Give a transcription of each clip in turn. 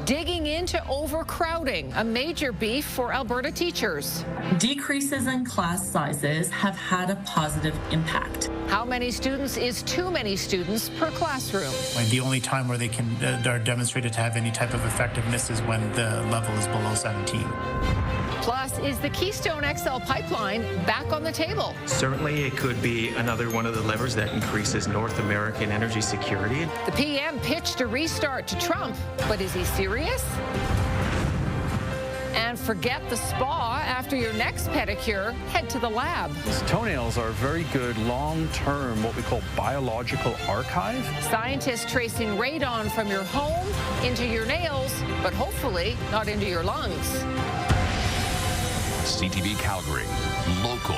digging into overcrowding, a major beef for Alberta teachers. Decreases in class sizes have had a positive impact. How many students is too many students per classroom? And the only time where they are demonstrated to have any type of effectiveness is when the level is below 17. Plus, is the Keystone XL pipeline back on the table? Certainly, it could be another one of the levers that increases North American energy security. The PM pitched a restart to Trump, but is he serious? And forget the spa. After your next pedicure, head to the lab. Toenails are a very good long-term, what we call biological archive. Scientists tracing radon from your home into your nails, but hopefully not into your lungs. CTV Calgary, local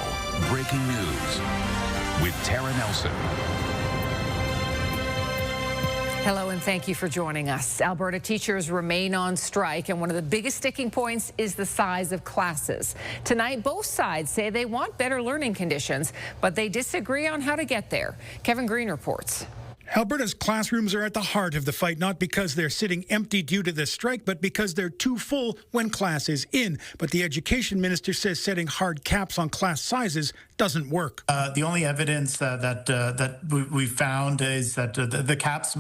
breaking news with Tara Nelson. Hello and thank you for joining us. Alberta teachers remain on strike, and one of the biggest sticking points is the size of classes. Tonight, both sides say they want better learning conditions, but they disagree on how to get there. Kevin Green reports. Alberta's classrooms are at the heart of the fight, not because they're sitting empty due to the strike, but because they're too full when class is in. But the education minister says setting hard caps on class sizes doesn't work. The only evidence that we found is that the caps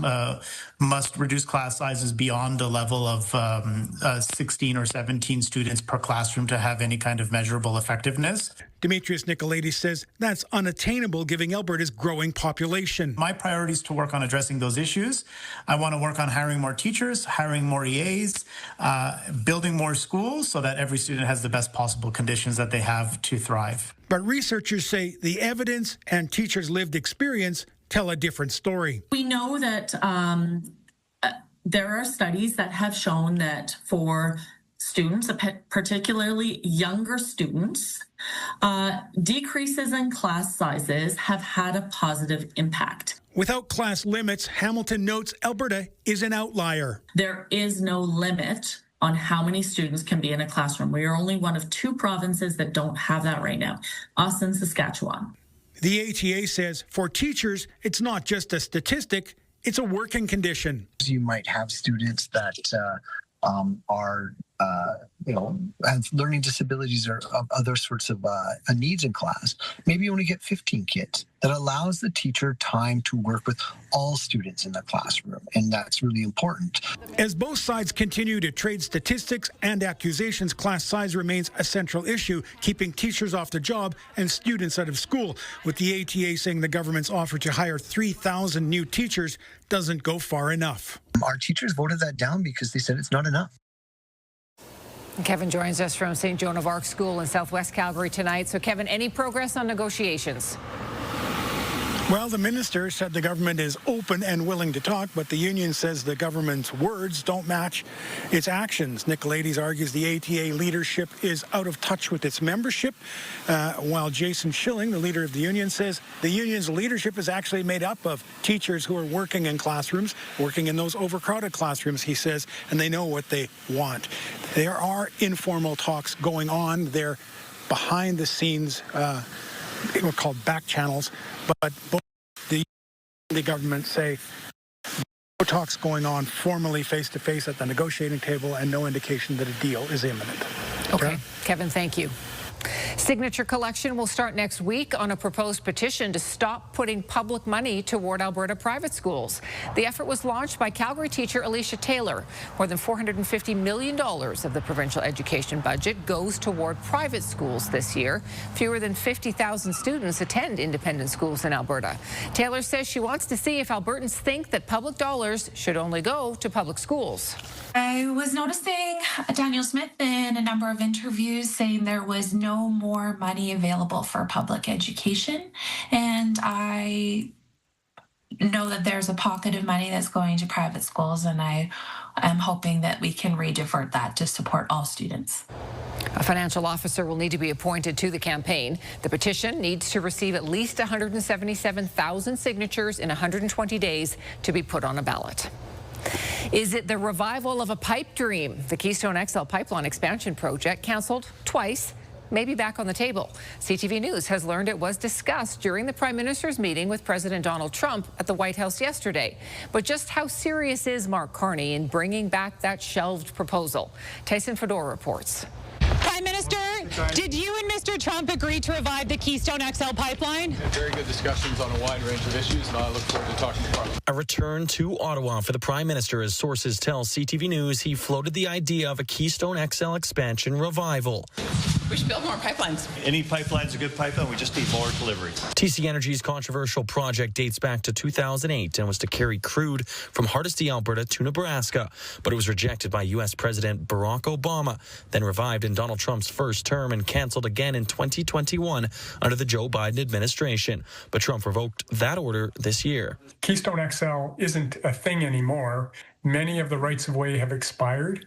must reduce class sizes beyond a level of 16 or 17 students per classroom to have any kind of measurable effectiveness. Demetrius Nicolaides says that's unattainable given Alberta's growing population. My priority is to work on addressing those issues. I want to work on hiring more teachers, hiring more EAs, building more schools so that every student has the best possible conditions that they have to thrive. But researchers say the evidence and teachers' lived experience tell a different story. We know that there are studies that have shown that for students, particularly younger students, decreases in class sizes have had a positive impact. Without class limits, Hamilton notes Alberta is an outlier. There is no limit on how many students can be in a classroom. We are only one of 2 provinces that don't have that right now, us and Saskatchewan. The ATA says for teachers, it's not just a statistic, it's a working condition. You might have students that have learning disabilities or other sorts of needs in class. Maybe you only get 15 kids. That allows the teacher time to work with all students in the classroom, and that's really important. As both sides continue to trade statistics and accusations, class size remains a central issue, keeping teachers off the job and students out of school, with the ATA saying the government's offer to hire 3,000 new teachers doesn't go far enough. Our teachers voted that down because they said it's not enough. Kevin joins us from St. Joan of Arc School in Southwest Calgary tonight. So, Kevin, any progress on negotiations? Well, the minister said the government is open and willing to talk, but the union says the government's words don't match its actions. Nicolaides argues the ATA leadership is out of touch with its membership, while Jason Schilling, the leader of the union, says the union's leadership is actually made up of teachers who are working in classrooms, working in those overcrowded classrooms, he says, and they know what they want. There are informal talks going on. They're behind the scenes, we're called back channels, but both the government say no talks going on formally face-to-face at the negotiating table and no indication that a deal is imminent. Okay, Kevin, thank you. Signature collection will start next week on a proposed petition to stop putting public money toward Alberta private schools. The effort was launched by Calgary teacher Alicia Taylor. More than $450 million of the provincial education budget goes toward private schools this year. Fewer than 50,000 students attend independent schools in Alberta. Taylor says she wants to see if Albertans think that public dollars should only go to public schools. I was noticing Daniel Smith in a number of interviews saying there was no more money available for public education, and I know that there's a pocket of money that's going to private schools, and I am hoping that we can redivert that to support all students. A financial officer will need to be appointed to the campaign. The petition needs to receive at least 177,000 signatures in 120 days to be put on a ballot. Is it the revival of a pipe dream? The Keystone XL pipeline expansion project canceled twice may be back on the table. CTV News has learned it was discussed during the Prime Minister's meeting with President Donald Trump at the White House yesterday. But just how serious is Mark Carney in bringing back that shelved proposal? Tyson Fedor reports. Prime Minister, did you and Mr. Trump agree to revive the Keystone XL pipeline? We had very good discussions on a wide range of issues, and I look forward to talking to Parliament. A return to Ottawa for the Prime Minister, as sources tell CTV News. He floated the idea of a Keystone XL expansion revival. We should build more pipelines. Any pipeline's a good pipeline. We just need more deliveries. TC Energy's controversial project dates back to 2008 and was to carry crude from Hardisty, Alberta to Nebraska. But it was rejected by U.S. President Barack Obama, then revived in Donald Trump's first term and canceled again in 2021 under the Joe Biden administration. But Trump revoked that order this year. Keystone XL isn't a thing anymore. Many of the rights of way have expired.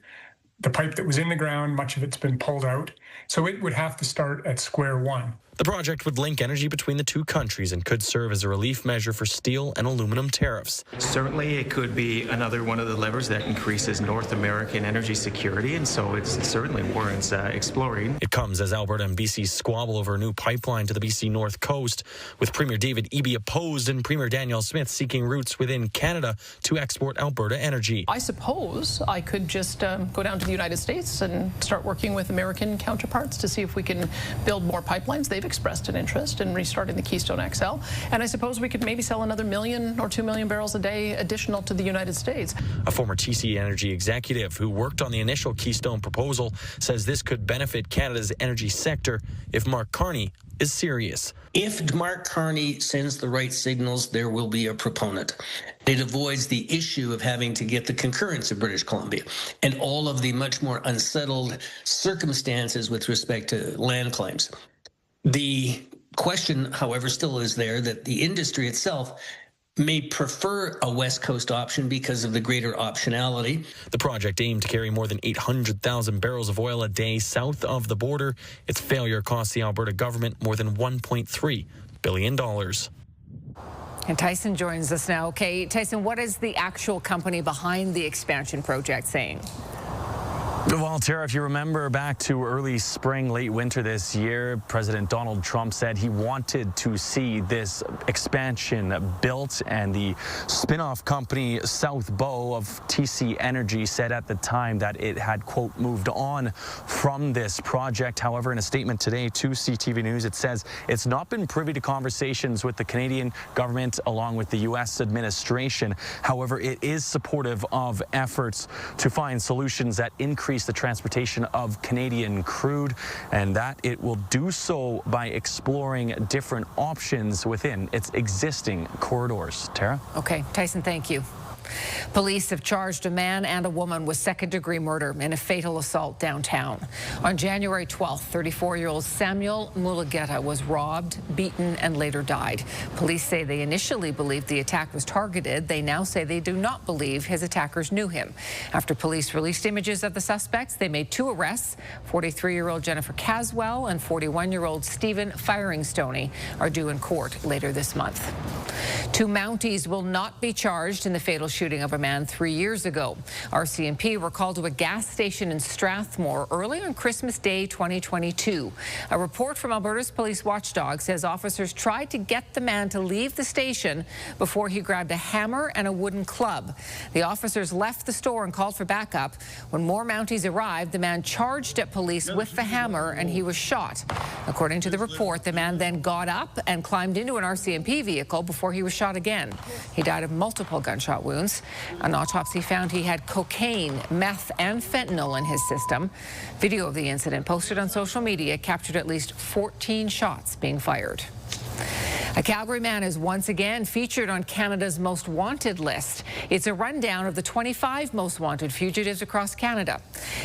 The pipe that was in the ground, much of it's been pulled out. So it would have to start at square one. The project would link energy between the two countries and could serve as a relief measure for steel and aluminum tariffs. Certainly, it could be another one of the levers that increases North American energy security, and so it certainly warrants exploring. It comes as Alberta and BC squabble over a new pipeline to the BC North Coast, with Premier David Eby opposed and Premier Danielle Smith seeking routes within Canada to export Alberta energy. I suppose I could just go down to the United States and start working with American counterparts to see if we can build more pipelines. They've expressed an interest in restarting the Keystone XL, and I suppose we could maybe sell another 1 million or 2 million barrels a day additional to the United States. A former TC Energy executive who worked on the initial Keystone proposal says this could benefit Canada's energy sector if Mark Carney is serious. If Mark Carney sends the right signals, there will be a proponent. It avoids the issue of having to get the concurrence of British Columbia and all of the much more unsettled circumstances with respect to land claims. The question, however, still is there that the industry itself may prefer a West Coast option because of the greater optionality. The project aimed to carry more than 800,000 barrels of oil a day south of the border. Its failure cost the Alberta government more than $1.3 billion. And Tyson joins us now. Okay, Tyson, what is the actual company behind the expansion project saying? Well, Tara, if you remember back to early spring, late winter this year, President Donald Trump said he wanted to see this expansion built, and the spin-off company South Bow of TC Energy said at the time that it had, quote, moved on from this project. However, in a statement today to CTV News, it says it's not been privy to conversations with the Canadian government along with the U.S. administration. However, it is supportive of efforts to find solutions that increase the transportation of Canadian crude, and that it will do so by exploring different options within its existing corridors. Tara? Okay, Tyson, thank you. Police have charged a man and a woman with second-degree murder in a fatal assault downtown. On January 12th, 34-year-old Samuel Mulugeta was robbed, beaten, and later died. Police say they initially believed the attack was targeted. They now say they do not believe his attackers knew him. After police released images of the suspects, they made 2 arrests. 43-year-old Jennifer Caswell and 41-year-old Stephen Firing-Stoney are due in court later this month. 2 Mounties will not be charged in the fatal shooting of a man 3 years ago. RCMP were called to a gas station in Strathmore early on Christmas Day 2022. A report from Alberta's police watchdog says officers tried to get the man to leave the station before he grabbed a hammer and a wooden club. The officers left the store and called for backup. When more Mounties arrived, the man charged at police with the hammer and he was shot. According to the report, the man then got up and climbed into an RCMP vehicle before he was shot again. He died of multiple gunshot wounds. An autopsy found he had cocaine, meth, and fentanyl in his system. Video of the incident posted on social media captured at least 14 shots being fired. A Calgary man is once again featured on Canada's Most Wanted list. It's a rundown of the 25 most wanted fugitives across Canada.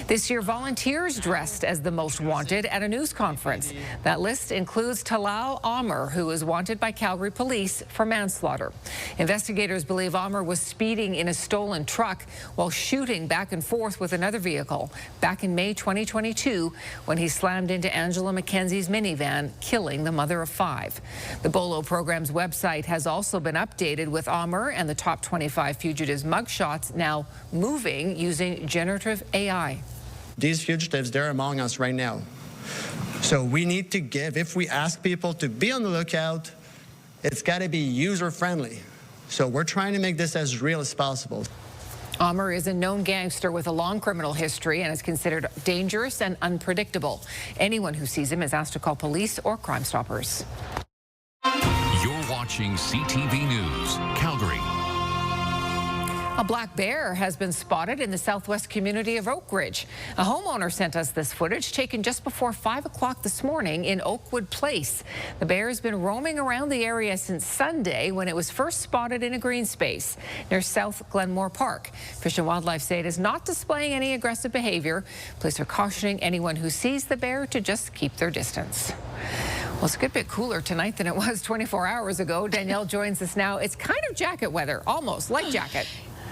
This year, volunteers dressed as the most wanted at a news conference. That list includes Talal Amr, who is wanted by Calgary police for manslaughter. Investigators believe Amr was speeding in a stolen truck while shooting back and forth with another vehicle back in May 2022 when he slammed into Angela McKenzie's minivan, killing the mother of 5. The Bolo program's website has also been updated with Amr and the top 25 fugitives' mugshots now moving using generative AI. These fugitives, they're among us right now. So we need to give, if we ask people to be on the lookout, it's got to be user-friendly. So we're trying to make this as real as possible. Amr is a known gangster with a long criminal history and is considered dangerous and unpredictable. Anyone who sees him is asked to call police or Crime Stoppers. You're watching CTV News, Calgary. A black bear has been spotted in the southwest community of Oak Ridge. A homeowner sent us this footage taken just before 5 o'clock this morning in Oakwood Place. The bear has been roaming around the area since Sunday when it was first spotted in a green space near South Glenmore Park. Fish and Wildlife say it is not displaying any aggressive behavior. Police are cautioning anyone who sees the bear to just keep their distance. Well, it's a good bit cooler tonight than it was 24 hours ago. Danielle joins us now. It's kind of jacket weather, almost light jacket.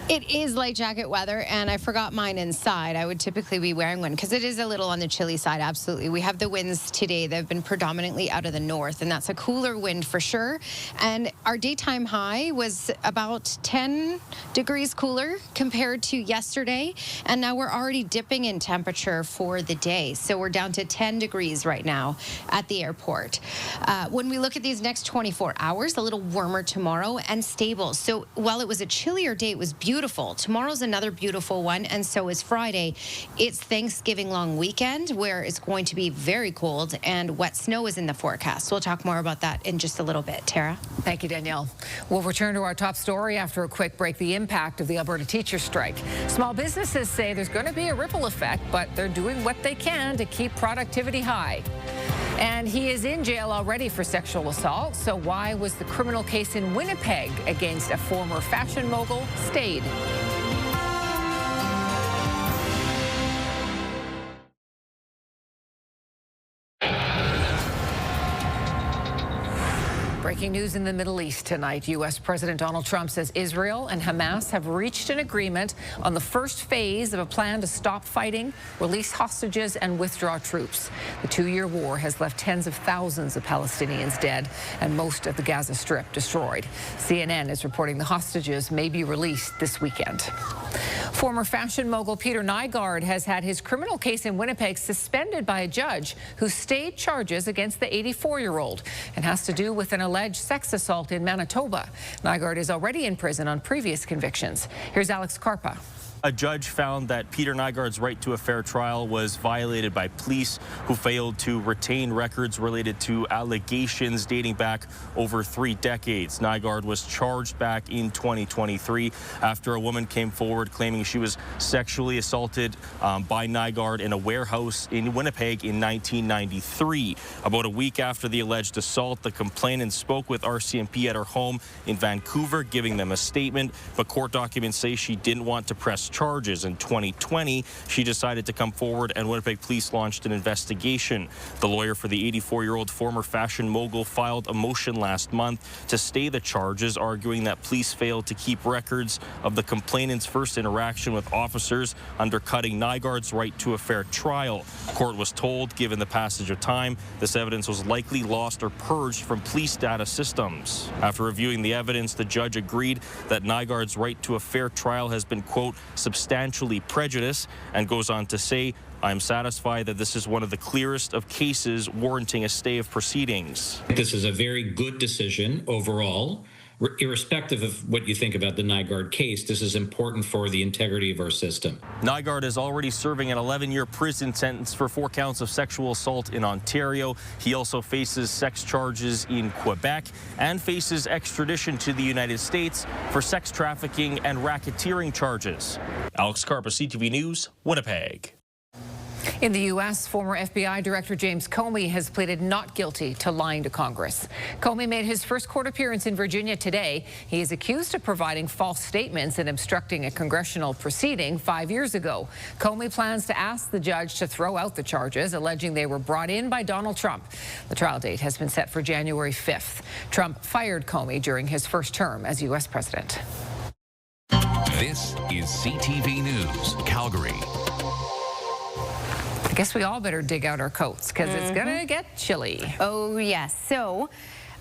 It is light jacket weather, and I forgot mine inside. I would typically be wearing one because it is a little on the chilly side, absolutely. We have the winds today that have been predominantly out of the north, and that's a cooler wind for sure. And our daytime high was about 10 degrees cooler compared to yesterday, and now we're already dipping in temperature for the day. So we're down to 10 degrees right now at the airport. When we look at these next 24 hours, a little warmer tomorrow and stable. So while it was a chillier day, it was beautiful. Tomorrow's another beautiful one, and so is Friday. It's Thanksgiving long weekend where it's going to be very cold and wet snow is in the forecast. We'll talk more about that in just a little bit. Tara? Thank you, Danielle. We'll return to our top story after a quick break, the impact of the Alberta teacher strike. Small businesses say there's going to be a ripple effect, but they're doing what they can to keep productivity high. And he is in jail already for sexual assault. So why was the criminal case in Winnipeg against a former fashion mogul stayed? Breaking news in the Middle East tonight. U.S. President Donald Trump says Israel and Hamas have reached an agreement on the first phase of a plan to stop fighting, release hostages, and withdraw troops. The two-year war has left tens of thousands of Palestinians dead and most of the Gaza Strip destroyed. CNN is reporting the hostages may be released this weekend. Former fashion mogul Peter Nygard has had his criminal case in Winnipeg suspended by a judge who stayed charges against the 84-year-old and has to do with an alleged sex assault in Manitoba. Nygard is already in prison on previous convictions. Here's Alex Karpa. A judge found that Peter Nygard's right to a fair trial was violated by police who failed to retain records related to allegations dating back over 3 decades. Nygard was charged back in 2023 after a woman came forward claiming she was sexually assaulted by Nygard in a warehouse in Winnipeg in 1993. About a week after the alleged assault, the complainant spoke with RCMP at her home in Vancouver, giving them a statement, but court documents say she didn't want to press charges. In 2020, she decided to come forward and Winnipeg police launched an investigation. The lawyer for the 84-year-old former fashion mogul filed a motion last month to stay the charges, arguing that police failed to keep records of the complainant's first interaction with officers, undercutting Nygard's right to a fair trial. Court was told, given the passage of time, this evidence was likely lost or purged from police data systems. After reviewing the evidence, the judge agreed that Nygard's right to a fair trial has been, quote, substantially prejudiced, and goes on to say, I'm satisfied that this is one of the clearest of cases warranting a stay of proceedings. This is a very good decision overall. Irrespective of what you think about the Nygard case, this is important for the integrity of our system. Nygard is already serving an 11-year prison sentence for 4 counts of sexual assault in Ontario. He also faces sex charges in Quebec and faces extradition to the United States for sex trafficking and racketeering charges. Alex Karpa, CTV News, Winnipeg. In the U.S., former FBI Director James Comey has pleaded not guilty to lying to Congress. Comey made his first court appearance in Virginia today. He is accused of providing false statements and obstructing a congressional proceeding 5 years ago. Comey plans to ask the judge to throw out the charges, alleging they were brought in by Donald Trump. The trial date has been set for January 5th. Trump fired Comey during his first term as U.S. president. This is CTV News, Calgary. I guess we all better dig out our coats because it's going to get chilly. Oh, yes. So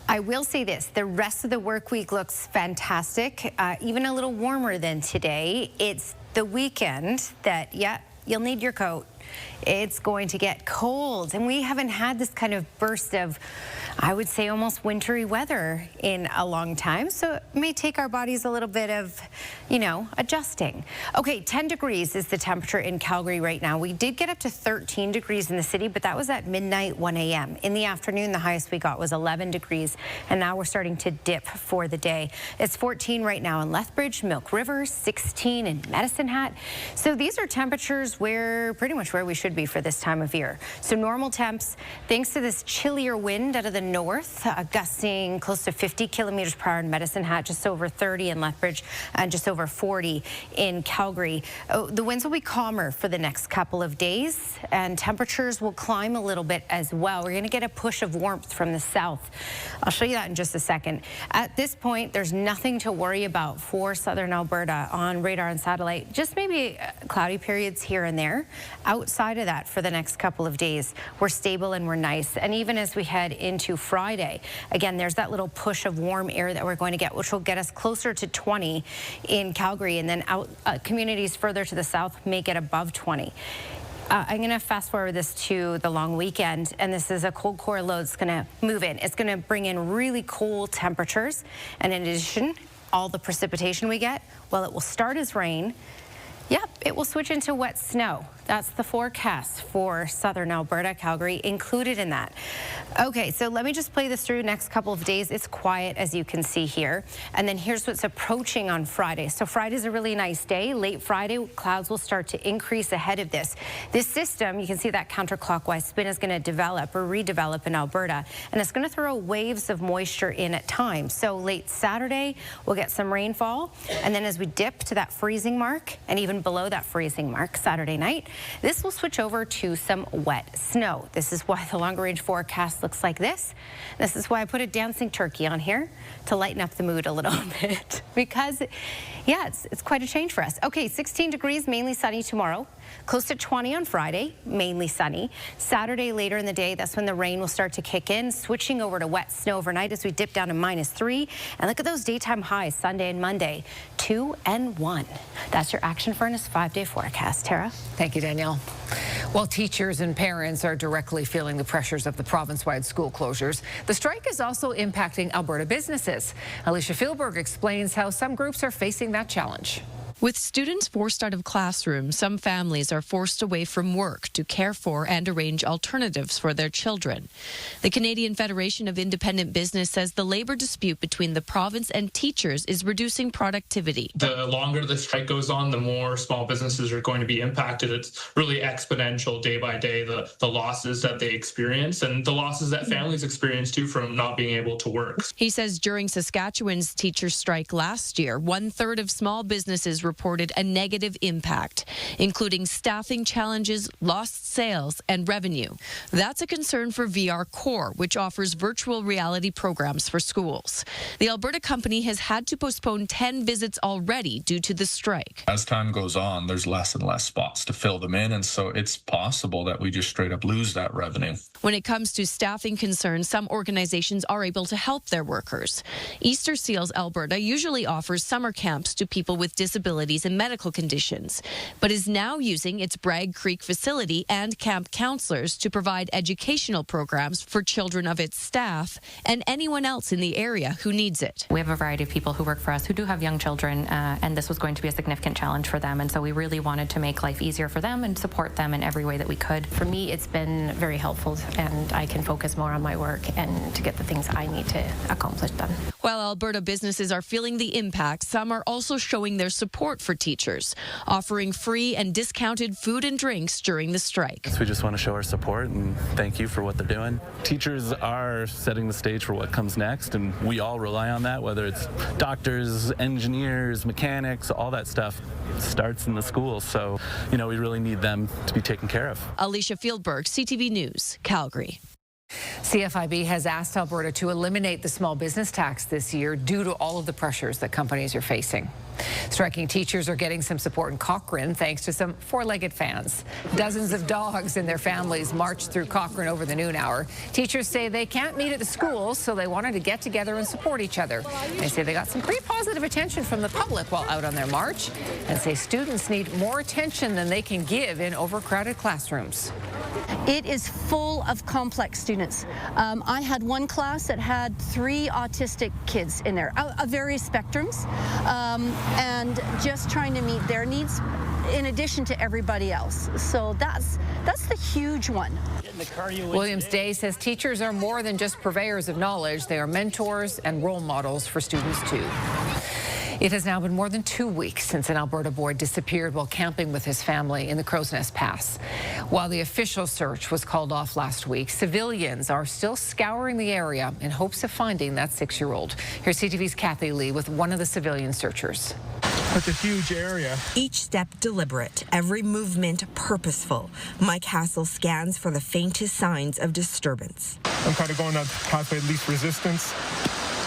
I will say this. The rest of the work week looks fantastic, even a little warmer than today. It's the weekend that, yeah, you'll need your coat. it's going to get cold. And we haven't had this kind of burst of, I would say, almost wintry weather in a long time. So it may take our bodies a little bit of, adjusting. Okay, 10 degrees is the temperature in Calgary right now. We did get up to 13 degrees in the city, but that was at midnight, 1 a.m. In the afternoon, the highest we got was 11 degrees, and now we're starting to dip for the day. It's 14 right now in Lethbridge, Milk River, 16 in Medicine Hat. So these are temperatures pretty much where we should be for this time of year. So normal temps, thanks to this chillier wind out of the north, gusting close to 50 kilometers per hour in Medicine Hat, just over 30 in Lethbridge, and just over 40 in Calgary. The winds will be calmer for the next couple of days, and temperatures will climb a little bit as well. We're going to get a push of warmth from the south. I'll show you that in just a second. At this point, there's nothing to worry about for southern Alberta on radar and satellite, just maybe cloudy periods here and there. Outside of that, for the next couple of days, we're stable and we're nice. And even as we head into Friday, again, there's that little push of warm air that we're going to get, which will get us closer to 20 in Calgary, and then communities further to the south may get above 20. I'm going to fast forward this to the long weekend, and this is a cold core load that's going to move in. It's going to bring in really cold temperatures, and in addition, all the precipitation we get, well, it will start as rain. Yep, it will switch into wet snow. That's the forecast for southern Alberta, Calgary included in that. Okay, so let me just play this through next couple of days. It's quiet, as you can see here. And then here's what's approaching on Friday. So Friday's a really nice day. Late Friday, clouds will start to increase ahead of this. This system, you can see that counterclockwise spin is going to develop or redevelop in Alberta, and it's going to throw waves of moisture in at times. So late Saturday, we'll get some rainfall. And then as we dip to that freezing mark, and even below that freezing mark Saturday night, this will switch over to some wet snow. This is why the longer range forecast looks like this. This is why I put a dancing turkey on here to lighten up the mood a little bit, because yeah, it's quite a change for us. Okay, 16 degrees, mainly sunny tomorrow. Close to 20 on Friday, mainly sunny. Saturday later in the day, that's when the rain will start to kick in, switching over to wet snow overnight as we dip down to -3. And look at those daytime highs Sunday and Monday, 2 and 1. That's your Action Furnace 5-day forecast. Tara? Thank you, Danielle. While teachers and parents are directly feeling the pressures of the province-wide school closures, the strike is also impacting Alberta businesses. Alicia Fieldberg explains how some groups are facing that challenge. With students forced out of classrooms, some families are forced away from work to care for and arrange alternatives for their children. The Canadian Federation of Independent Business says the labor dispute between the province and teachers is reducing productivity. The longer the strike goes on, the more small businesses are going to be impacted. It's really exponential day by day, the losses that they experience and the losses that families experience too from not being able to work. He says during Saskatchewan's teacher strike last year, 1/3 of small businesses reported a negative impact, including staffing challenges, lost sales, and revenue. That's a concern for VR Core, which offers virtual reality programs for schools. The Alberta company has had to postpone 10 visits already due to the strike. As time goes on, there's less and less spots to fill them in, and so it's possible that we just straight up lose that revenue. When it comes to staffing concerns, some organizations are able to help their workers. Easter Seals Alberta usually offers summer camps to people with disabilities and medical conditions, but is now using its Bragg Creek facility and camp counselors to provide educational programs for children of its staff and anyone else in the area who needs it. We have a variety of people who work for us who do have young children, and this was going to be a significant challenge for them, and so we really wanted to make life easier for them and support them in every way that we could. For me, it's been very helpful, and I can focus more on my work and to get the things I need to accomplish done. While Alberta businesses are feeling the impact, some are also showing their support for teachers, offering free and discounted food and drinks during the strike. So we just want to show our support and thank you for what they're doing. Teachers are setting the stage for what comes next, and we all rely on that, whether it's doctors, engineers, mechanics, all that stuff starts in the schools. So, we really need them to be taken care of. Alicia Fieldberg, CTV News, Calgary. CFIB has asked Alberta to eliminate the small business tax this year due to all of the pressures that companies are facing. Striking teachers are getting some support in Cochrane thanks to some four-legged fans. Dozens of dogs and their families marched through Cochrane over the noon hour. Teachers say they can't meet at the schools, so they wanted to get together and support each other. They say they got some pretty positive attention from the public while out on their march, and say students need more attention than they can give in overcrowded classrooms. It is full of complex students. I had one class that had 3 autistic kids in there of various spectrums, and just trying to meet their needs in addition to everybody else. So that's the huge one. Williams Day says teachers are more than just purveyors of knowledge. They are mentors and role models for students too. It has now been more than 2 weeks since an Alberta boy disappeared while camping with his family in the Crow's Nest Pass. While the official search was called off last week, civilians are still scouring the area in hopes of finding that 6-year-old. Here's CTV's Kathy Lee with one of the civilian searchers. It's a huge area. Each step deliberate, every movement purposeful. Mike Hassel scans for the faintest signs of disturbance. I'm kind of going on the pathway of least resistance.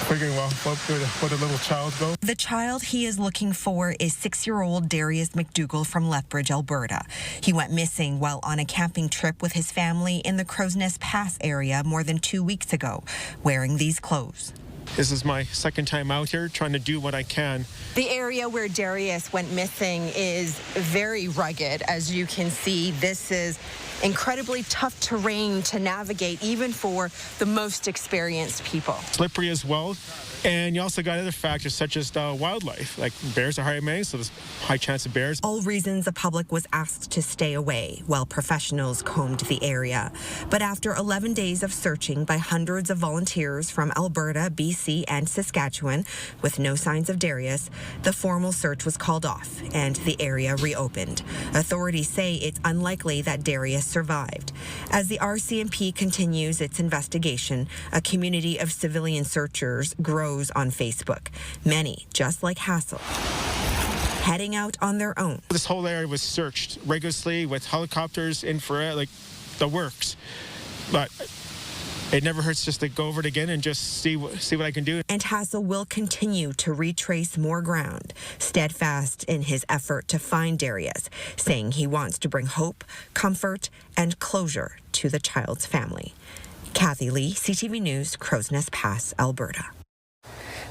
Figuring, well, where the little child go. The child he is looking for is 6-year-old Darius McDougall from Lethbridge, Alberta. He went missing while on a camping trip with his family in the Crow's Nest Pass area more than 2 weeks ago, wearing these clothes. This is my second time out here trying to do what I can. The area where Darius went missing is very rugged. As you can see, this is incredibly tough terrain to navigate, even for the most experienced people. Slippery as well. And you also got other factors such as wildlife, like bears are high so there's high chance of bears. All reasons the public was asked to stay away while professionals combed the area. But after 11 days of searching by hundreds of volunteers from Alberta, BC, and Saskatchewan, with no signs of Darius, the formal search was called off and the area reopened. Authorities say it's unlikely that Darius survived. As the RCMP continues its investigation, a community of civilian searchers grows on Facebook. Many, just like Hassel, heading out on their own. This whole area was searched rigorously with helicopters, infrared, like the works. But it never hurts just to go over it again and just see what I can do. And Hassel will continue to retrace more ground, steadfast in his effort to find Darius, saying he wants to bring hope, comfort, and closure to the child's family. Kathy Lee, CTV News, Crow's Nest Pass, Alberta.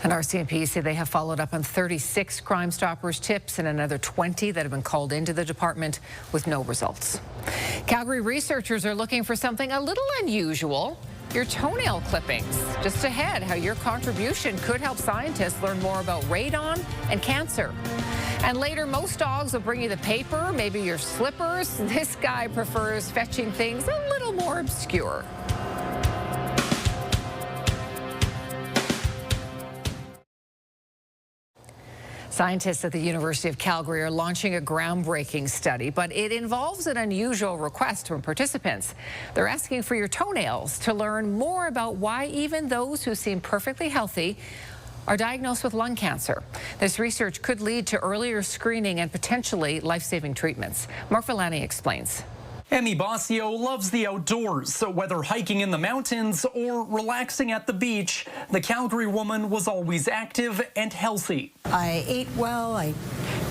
And RCMP say they have followed up on 36 Crime Stoppers tips and another 20 that have been called into the department with no results. Calgary researchers are looking for something a little unusual: your toenail clippings. Just ahead, how your contribution could help scientists learn more about radon and cancer. And later, most dogs will bring you the paper, maybe your slippers. This guy prefers fetching things a little more obscure. Scientists at the University of Calgary are launching a groundbreaking study, but it involves an unusual request from participants. They're asking for your toenails to learn more about why even those who seem perfectly healthy are diagnosed with lung cancer. This research could lead to earlier screening and potentially life-saving treatments. Mark Villani explains. Emmy Bossio loves the outdoors, so whether hiking in the mountains or relaxing at the beach, the Calgary woman was always active and healthy. I ate well, I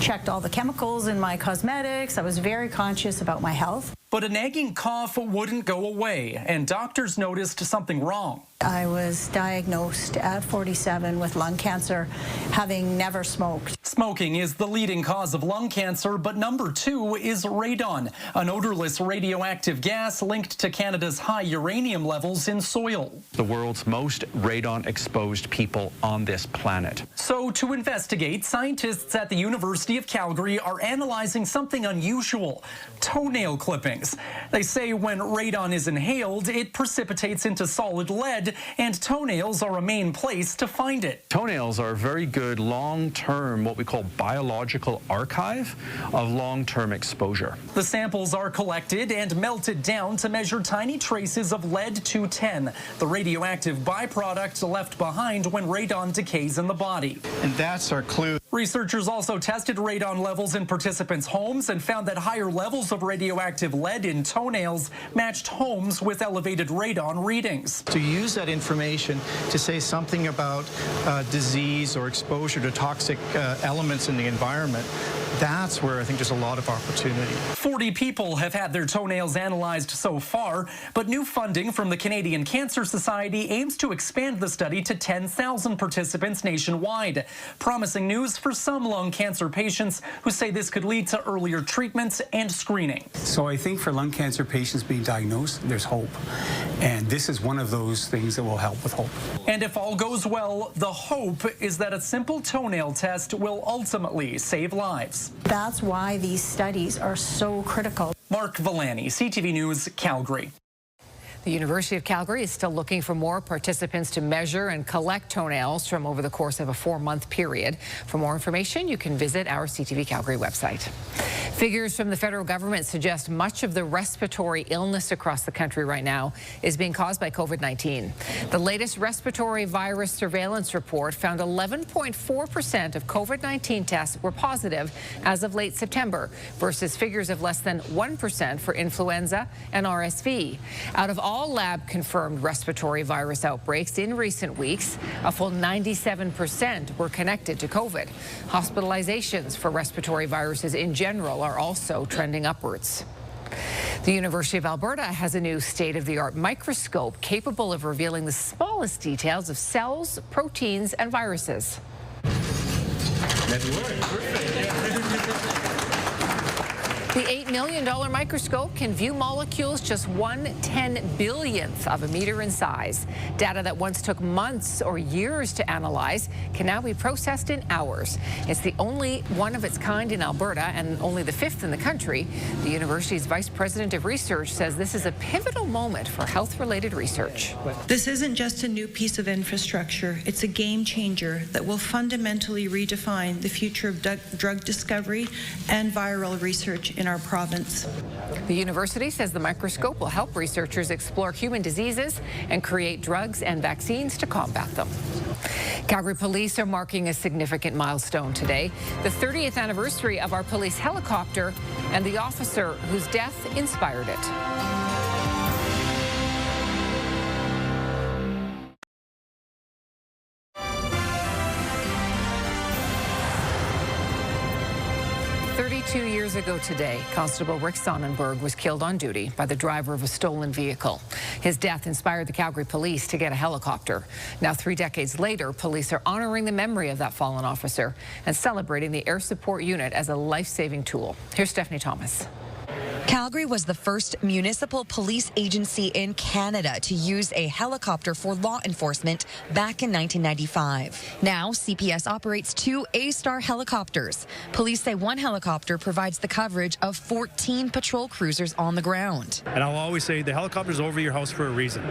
checked all the chemicals in my cosmetics, I was very conscious about my health. But a nagging cough wouldn't go away, and doctors noticed something wrong. I was diagnosed at 47 with lung cancer, having never smoked. Smoking is the leading cause of lung cancer, but number 2 is radon, an odorless radioactive gas linked to Canada's high uranium levels in soil. The world's most radon-exposed people on this planet. So to investigate, scientists at the University of Calgary are analyzing something unusual: toenail clippings. They say when radon is inhaled, it precipitates into solid lead, and toenails are a main place to find it. Toenails are a very good long-term, what we call biological archive of long-term exposure. The samples are collected and melted down to measure tiny traces of lead-210, the radioactive byproduct left behind when radon decays in the body. And that's our clue. Researchers also tested radon levels in participants' homes and found that higher levels of radioactive lead lead in toenails matched homes with elevated radon readings. To use that information to say something about disease or exposure to toxic elements in the environment, that's where I think there's a lot of opportunity. 40 people have had their toenails analyzed so far, but new funding from the Canadian Cancer Society aims to expand the study to 10,000 participants nationwide. Promising news for some lung cancer patients who say this could lead to earlier treatments and screening. So I think for lung cancer patients being diagnosed, there's hope. And this is one of those things that will help with hope. And if all goes well, the hope is that a simple toenail test will ultimately save lives. That's why these studies are so critical. Mark Villani, CTV News, Calgary. The University of Calgary is still looking for more participants to measure and collect toenails from over the course of a 4-month period. For more information, you can visit our CTV Calgary website. Figures from the federal government suggest much of the respiratory illness across the country right now is being caused by COVID-19. The latest respiratory virus surveillance report found 11.4% of COVID-19 tests were positive as of late September versus figures of less than 1% for influenza and RSV. Out of all lab-confirmed respiratory virus outbreaks in recent weeks, a full 97% were connected to COVID. Hospitalizations for respiratory viruses in general are also trending upwards. The University of Alberta has a new state-of-the-art microscope capable of revealing the smallest details of cells, proteins, and viruses. The $8 million microscope can view molecules just 1/10,000,000th of a meter in size. Data that once took months or years to analyze can now be processed in hours. It's the only one of its kind in Alberta and only the 5th in the country. The university's vice president of research says this is a pivotal moment for health-related research. This isn't just a new piece of infrastructure. It's a game changer that will fundamentally redefine the future of drug discovery and viral research in our province. The university says the microscope will help researchers explore human diseases and create drugs and vaccines to combat them. Calgary police are marking a significant milestone today, the 30th anniversary of our police helicopter and the officer whose death inspired it. Two years ago today, Constable Rick Sonnenberg was killed on duty by the driver of a stolen vehicle. His death inspired the Calgary police to get a helicopter. Now, 3 decades later, police are honoring the memory of that fallen officer and celebrating the air support unit as a life-saving tool. Here's Stephanie Thomas. Calgary was the first municipal police agency in Canada to use a helicopter for law enforcement back in 1995. Now, CPS operates 2 A-Star helicopters. Police say one helicopter provides the coverage of 14 patrol cruisers on the ground. And I'll always say the helicopter's over your house for a reason.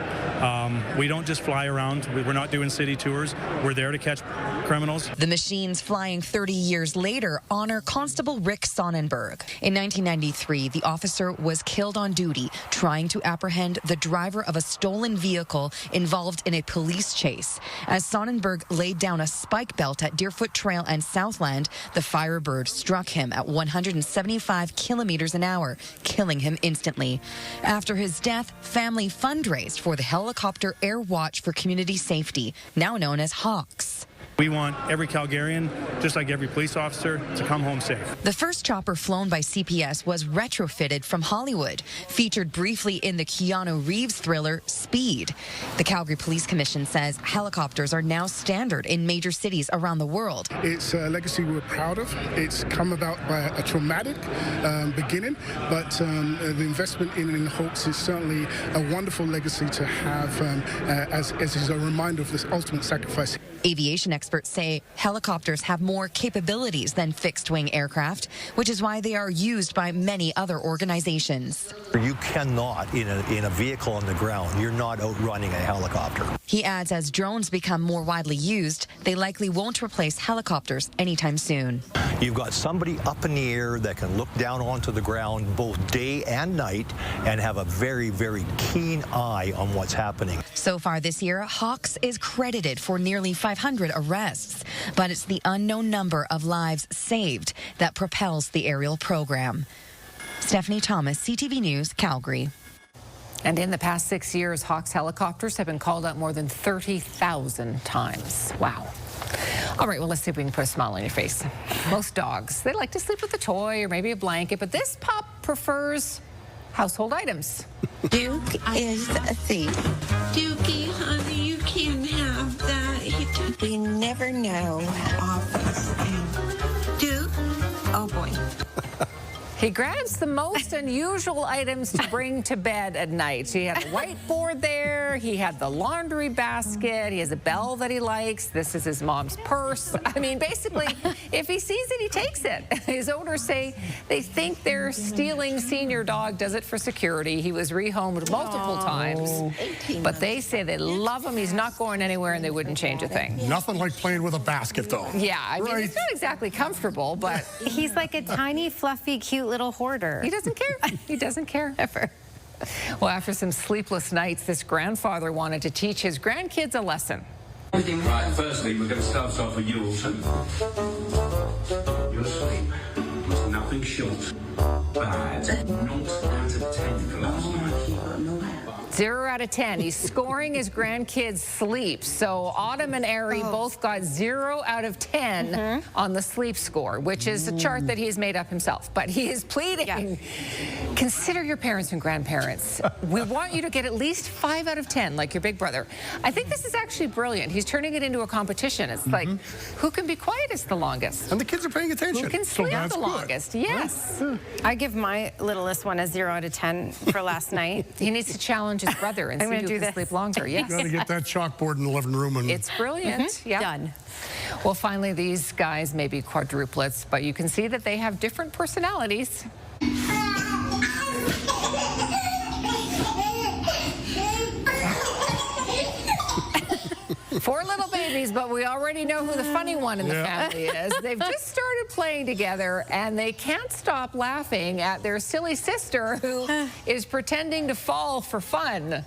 We don't just fly around. We're not doing city tours. We're there to catch criminals. The machines flying 30 years later honor Constable Rick Sonnenberg. In 1993, the officer was killed on duty trying to apprehend the driver of a stolen vehicle involved in a police chase. As Sonnenberg laid down a spike belt at Deerfoot Trail and Southland, the Firebird struck him at 175 kilometers an hour, killing him instantly. After his death, family fundraised for the Helicopter Air Watch for Community Safety, now known as HAWKS. We want every Calgarian, just like every police officer, to come home safe. The first chopper flown by CPS was retrofitted from Hollywood, featured briefly in the Keanu Reeves thriller Speed. The Calgary Police Commission says helicopters are now standard in major cities around the world. It's a legacy we're proud of. It's come about by a traumatic beginning, but the investment in HAWKS is certainly a wonderful legacy to have as is a reminder of this ultimate sacrifice. Aviation experts say helicopters have more capabilities than fixed-wing aircraft, which is why they are used by many other organizations. You cannot, in a vehicle on the ground, you're not outrunning a helicopter. He adds as drones become more widely used, they likely won't replace helicopters anytime soon. You've got somebody up in the air that can look down onto the ground both day and night and have a very, very keen eye on what's happening. So far this year, HAWKS is credited for nearly 500 arrests, but it's the unknown number of lives saved that propels the aerial program. Stephanie Thomas, CTV News, Calgary. And in the past 6 years, Hawks helicopters have been called out more than 30,000 times. Wow. All right, well, let's see if we can put a smile on your face. Most dogs, they like to sleep with a toy or maybe a blanket, but this pup prefers household items. Duke is a thief. Dukey, honey, you can't have that. We never know how often. Duke? Oh, boy. He grabs the most unusual items to bring to bed at night. He had a whiteboard there. He had the laundry basket. He has a bell that he likes. This is his mom's purse. I mean, basically, if he sees it, he takes it. His owners say they think their stealing senior dog does it for security. He was rehomed multiple times, but they say they love him. He's not going anywhere, and they wouldn't change a thing. Nothing like playing with a basket, though. Yeah, I mean, it's not exactly comfortable, but he's like a tiny, fluffy, cute little hoarder. He doesn't care. He doesn't care. Ever. Well, after some sleepless nights, this grandfather wanted to teach his grandkids a lesson. Right, firstly, we're going to start off with you, Alton. Your sleep was nothing short bad. Not out of 10 for last night. 0 out of 10. He's scoring his grandkids' sleep. So Autumn and Ari both got 0 out of 10 on the sleep score, which is a chart that he has made up himself. But he is pleading, consider your parents and grandparents. We want you to get at least 5 out of 10, like your big brother. I think this is actually brilliant. He's turning it into a competition. It's like, who can be quietest the longest? And the kids are paying attention. Who can sleep the longest? Yes. I give my littlest one a 0 out of 10 for last night. He needs to challenge his brother and see who can sleep longer. Yes. You got to get that chalkboard in the living room. And it's brilliant. Yeah. Done. Well, finally, these guys may be quadruplets, but you can see that they have different personalities. 4 little babies, but we already know who the funny one in the family is. They've just started playing together, and they can't stop laughing at their silly sister who is pretending to fall for fun.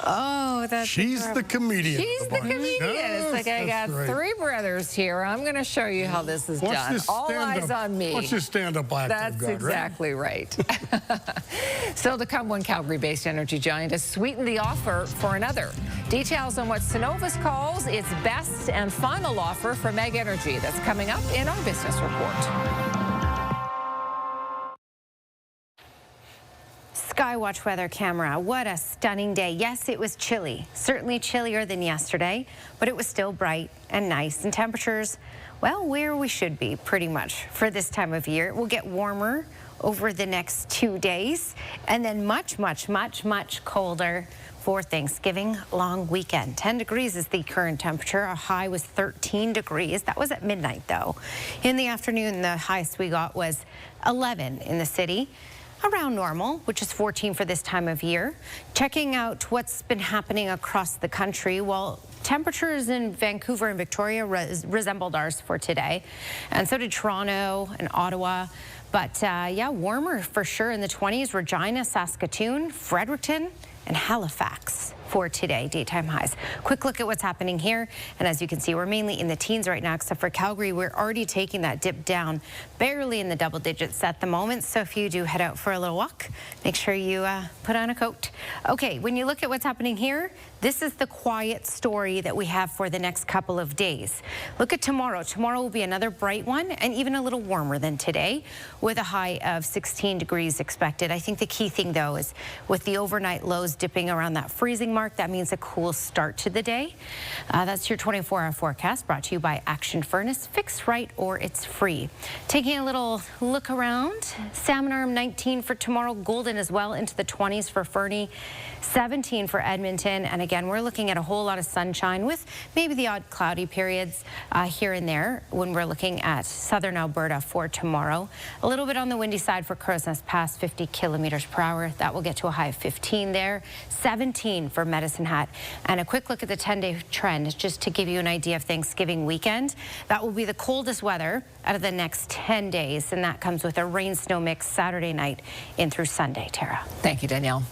Oh, that's She's the comedian. She's the comedian. It's like, I got 3 brothers here. I'm going to show you how this is done. All eyes on me. What's your stand-up act? That's exactly right. Still to come, one Calgary-based energy giant has sweetened the offer for another. Details on what Cenovus calls its best and final offer for Meg Energy. That's coming up in our business report. Skywatch weather camera. What a stunning day. Yes, it was chilly. Certainly chillier than yesterday, but it was still bright and nice. And temperatures, well, where we should be pretty much for this time of year. It will get warmer over the next 2 days, and then much, much, much, much colder for Thanksgiving long weekend. 10 degrees is the current temperature. Our high was 13 degrees. That was at midnight, though. In the afternoon, the highest we got was 11 in the city. Around normal, which is 14 for this time of year. Checking out what's been happening across the country. Well, temperatures in Vancouver and Victoria resembled ours for today. And so did Toronto and Ottawa. But yeah, warmer for sure in the 20s. Regina, Saskatoon, Fredericton, and Halifax for today, daytime highs. Quick look at what's happening here. And as you can see, we're mainly in the teens right now, except for Calgary. We're already taking that dip down, barely in the double digits at the moment. So if you do head out for a little walk, make sure you put on a coat. Okay, when you look at what's happening here, this is the quiet story that we have for the next couple of days. Look at tomorrow. Tomorrow will be another bright one and even a little warmer than today with a high of 16 degrees expected. I think the key thing, though, is with the overnight lows dipping around that freezing mark, that means a cool start to the day. That's your 24-hour forecast brought to you by Action Furnace. Fix right or it's free. Taking a little look around, Salmon Arm 19 for tomorrow, Golden as well into the 20s for Fernie, 17 for Edmonton. And again, we're looking at a whole lot of sunshine with maybe the odd cloudy periods here and there when we're looking at southern Alberta for tomorrow. A little bit on the windy side for Crow's Nest past 50 kilometers per hour. That will get to a high of 15 there. 17 for Medicine Hat. And a quick look at the 10-day trend just to give you an idea of Thanksgiving weekend. That will be the coldest weather out of the next 10 days. And that comes with a rain-snow mix Saturday night in through Sunday. Tara. Thank you, Danielle.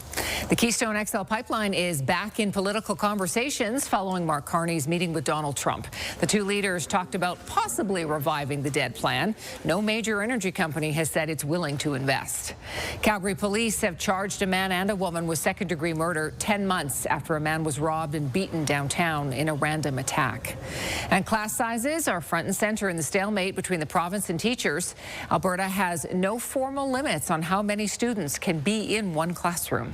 The Keystone XL pipeline is back in political conversations following Mark Carney's meeting with Donald Trump. The two leaders talked about possibly reviving the dead plan. No major energy company has said it's willing to invest. Calgary police have charged a man and a woman with second-degree murder 10 months after a man was robbed and beaten downtown in a random attack. And class sizes are front and center in the stalemate between the province and teachers. Alberta has no formal limits on how many students can be in one classroom.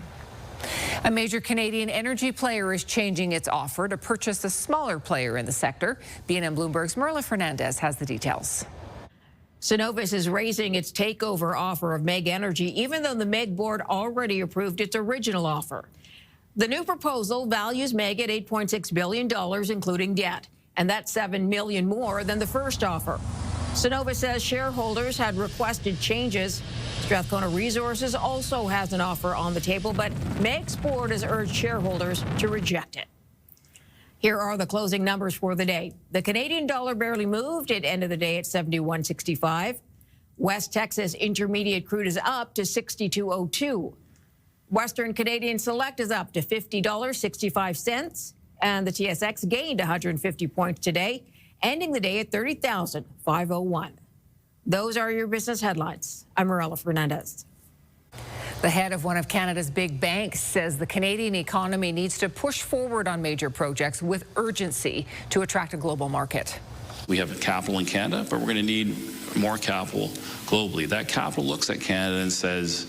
A major Canadian energy player is changing its offer to purchase a smaller player in the sector. BNN Bloomberg's Marla Fernandez has the details. Cenovus is raising its takeover offer of MEG Energy, even though the MEG board already approved its original offer. The new proposal values MEG at $8.6 billion, including debt, and that's $7 million more than the first offer. Cenovus says shareholders had requested changes. Strathcona Resources also has an offer on the table, but MEG's board has urged shareholders to reject it. Here are the closing numbers for the day. The Canadian dollar barely moved. It ended the day at 71.65. West Texas Intermediate crude is up to 62.02. Western Canadian Select is up to $50.65. And the TSX gained 150 points today, ending the day at 30,501. Those are your business headlines. I'm Marla Fernandez. The head of one of Canada's big banks says the Canadian economy needs to push forward on major projects with urgency to attract a global market. We have capital in Canada, but we're going to need more capital globally. That capital looks at Canada and says,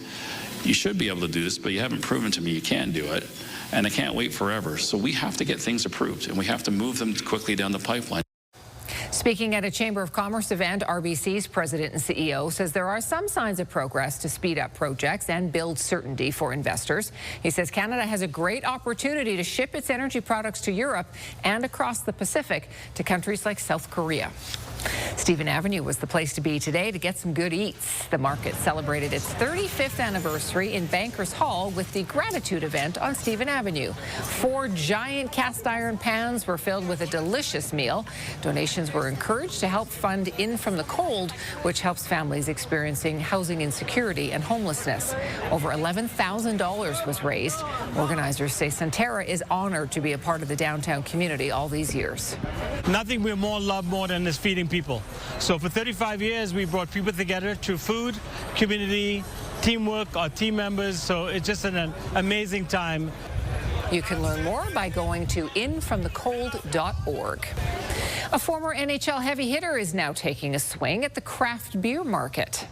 you should be able to do this, but you haven't proven to me you can do it, and I can't wait forever. So we have to get things approved, and we have to move them quickly down the pipeline. Speaking at a Chamber of Commerce event, RBC's president and CEO says there are some signs of progress to speed up projects and build certainty for investors. He says Canada has a great opportunity to ship its energy products to Europe and across the Pacific to countries like South Korea. Stephen Avenue was the place to be today to get some good eats. The market celebrated its 35th anniversary in Bankers Hall with the gratitude event on Stephen Avenue. 4 giant cast iron pans were filled with a delicious meal. Donations were encouraged to help fund In From the Cold, which helps families experiencing housing insecurity and homelessness. Over $11,000 was raised. Organizers say Centerra is honored to be a part of the downtown community all these years. Nothing we love more than is feeding people. So for 35 years, we brought people together through food, community, teamwork, our team members. So it's just an amazing time. You can learn more by going to infromthecold.org. A former NHL heavy hitter is now taking a swing at the craft beer market.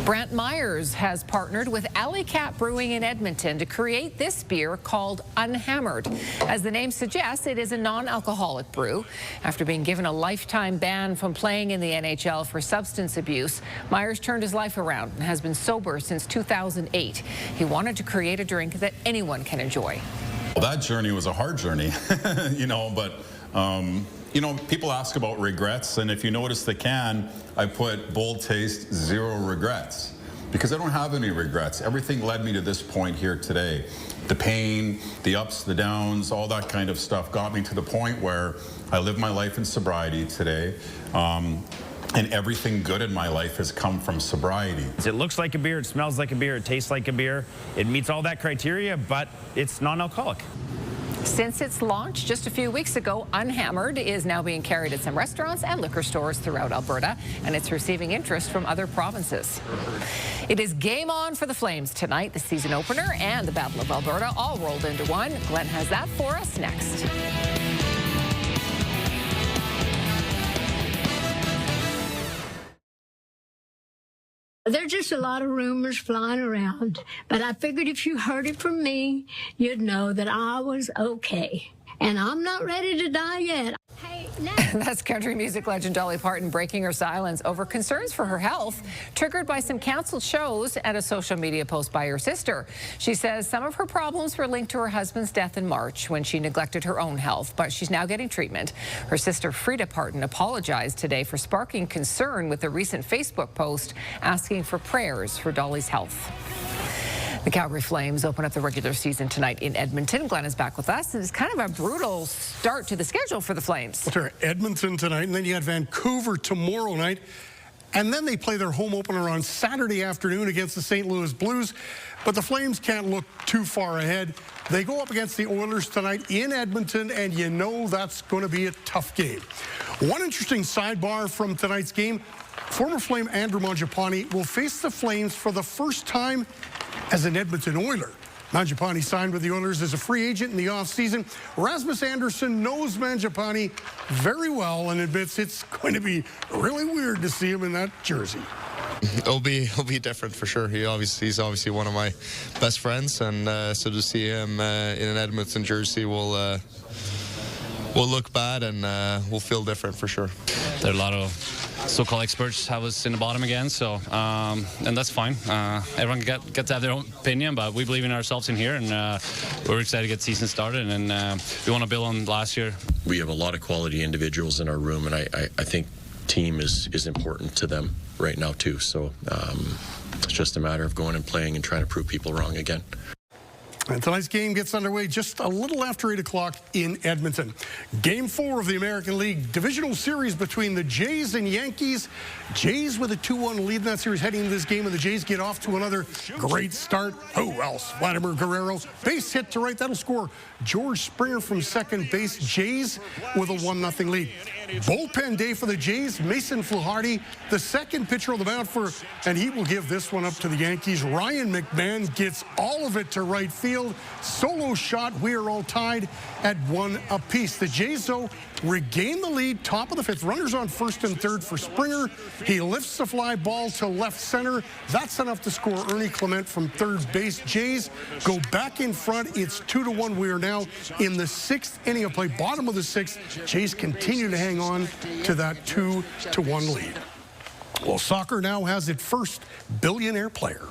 Brant Myers has partnered with Alley Cat Brewing in Edmonton to create this beer called Unhammered. As the name suggests, it is a non-alcoholic brew. After being given a lifetime ban from playing in the NHL for substance abuse, Myers turned his life around and has been sober since 2008. He wanted to create a drink that anyone can enjoy. Well, that journey was a hard journey, but people ask about regrets, and if you notice the can, I put bold taste, 0 regrets, because I don't have any regrets. Everything led me to this point here today. The pain, the ups, the downs, all that kind of stuff got me to the point where I live my life in sobriety today. And everything good in my life has come from sobriety. It looks like a beer, it smells like a beer, it tastes like a beer. It meets all that criteria, but it's non-alcoholic. Since its launch just a few weeks ago, Unhammered is now being carried at some restaurants and liquor stores throughout Alberta, and it's receiving interest from other provinces. It is game on for the Flames tonight. The season opener and the Battle of Alberta all rolled into one. Glenn has that for us next. There's just a lot of rumors flying around, but I figured if you heard it from me, you'd know that I was okay. And I'm not ready to die yet. Hey, That's country music legend Dolly Parton breaking her silence over concerns for her health, triggered by some canceled shows and a social media post by her sister. She says some of her problems were linked to her husband's death in March when she neglected her own health, but she's now getting treatment. Her sister Frida Parton apologized today for sparking concern with a recent Facebook post asking for prayers for Dolly's health. The Calgary Flames open up the regular season tonight in Edmonton. Glenn is back with us. It's kind of a brutal start to the schedule for the Flames. Well, Edmonton tonight, and then you got Vancouver tomorrow night. and then they play their home opener on Saturday afternoon against the St. Louis Blues. But the Flames can't look too far ahead. They go up against the Oilers tonight in Edmonton, and you know that's going to be a tough game. One interesting sidebar from tonight's game, former Flame Andrew Mangiapane will face the Flames for the first time as an Edmonton Oiler. Mangiapane signed with the Oilers as a free agent in the offseason. Rasmus Andersson knows Mangiapane very well and admits it's going to be really weird to see him in that jersey. It'll be different for sure. He's obviously one of my best friends, and so to see him in an Edmonton jersey will look bad and will feel different for sure. There are a lot of so-called experts have us in the bottom again, so and that's fine. Everyone gets to have their own opinion, but we believe in ourselves in here, and we're excited to get the season started, and we want to build on last year. We have a lot of quality individuals in our room, and I think team is important to them right now too. So it's just a matter of going and playing and trying to prove people wrong again. And tonight's game gets underway just a little after 8 o'clock in Edmonton. Game 4 of the American League Divisional Series between the Jays and Yankees. Jays with a 2-1 lead in that series heading into this game, and the Jays get off to another great start. Who else? Vladimir Guerrero. Base hit to right. That'll score George Springer from second base. Jays with a 1-0 lead. Bullpen day for the Jays. Mason Fluharty, the second pitcher on the mound and he will give this one up to the Yankees. Ryan McMahon gets all of it to right field. Solo shot. We are all tied at 1 apiece. The Jays, though, regain the lead, top of the 5th. Runners on first and third for Springer. He lifts the fly ball to left center. That's enough to score Ernie Clement from third base. Jays go back in front. It's 2-1. We are now in the 6th inning of play, bottom of the 6th. Jays continue to hang on to that 2-1 lead. Well, soccer now has its first billionaire player.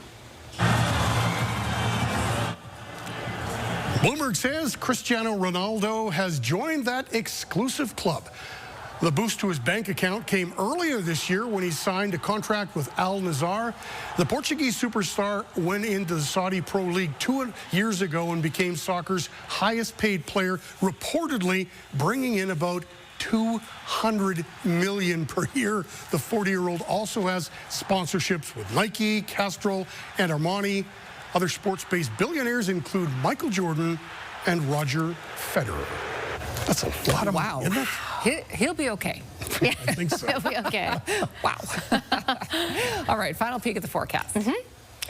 Bloomberg says Cristiano Ronaldo has joined that exclusive club. The boost to his bank account came earlier this year when he signed a contract with Al Nassr. The Portuguese superstar went into the Saudi Pro League 2 years ago and became soccer's highest paid player, reportedly bringing in about $200 million per year. The 40-year-old also has sponsorships with Nike, Castrol, and Armani. Other sports-based billionaires include Michael Jordan and Roger Federer. That's a lot of money, isn't it? He'll be okay. I think so. He'll be okay. Wow. All right, final peek at the forecast.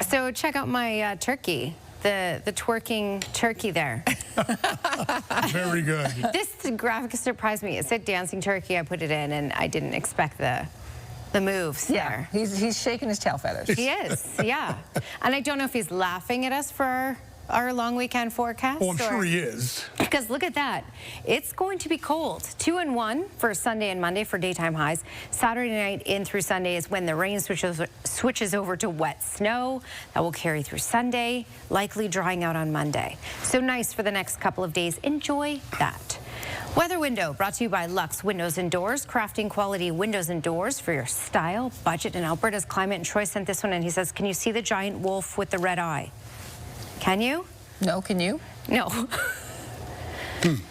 So check out my turkey. The twerking turkey there. Very good. This graphic surprised me. It said dancing turkey. I put it in, and I didn't expect the moves there. He's shaking his tail feathers. He is, yeah. And I don't know if he's laughing at us for our long weekend forecast. Oh, I'm sure he is. Because look at that. It's going to be cold. 2 and 1 for Sunday and Monday for daytime highs. Saturday night in through Sunday is when the rain switches over to wet snow. That will carry through Sunday, likely drying out on Monday. So nice for the next couple of days. Enjoy that. Weather window brought to you by Lux Windows and Doors, crafting quality windows and doors for your style, budget, and Alberta's climate. And Troy sent this one in. He says, can you see the giant wolf with the red eye? Can you? No, can you? No.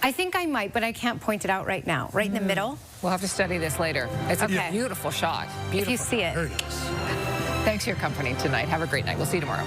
I think I might, but I can't point it out right now. Right in the middle. We'll have to study this later. It's a beautiful shot. Beautiful. If you see it. Thanks for your company tonight. Have a great night. We'll see you tomorrow.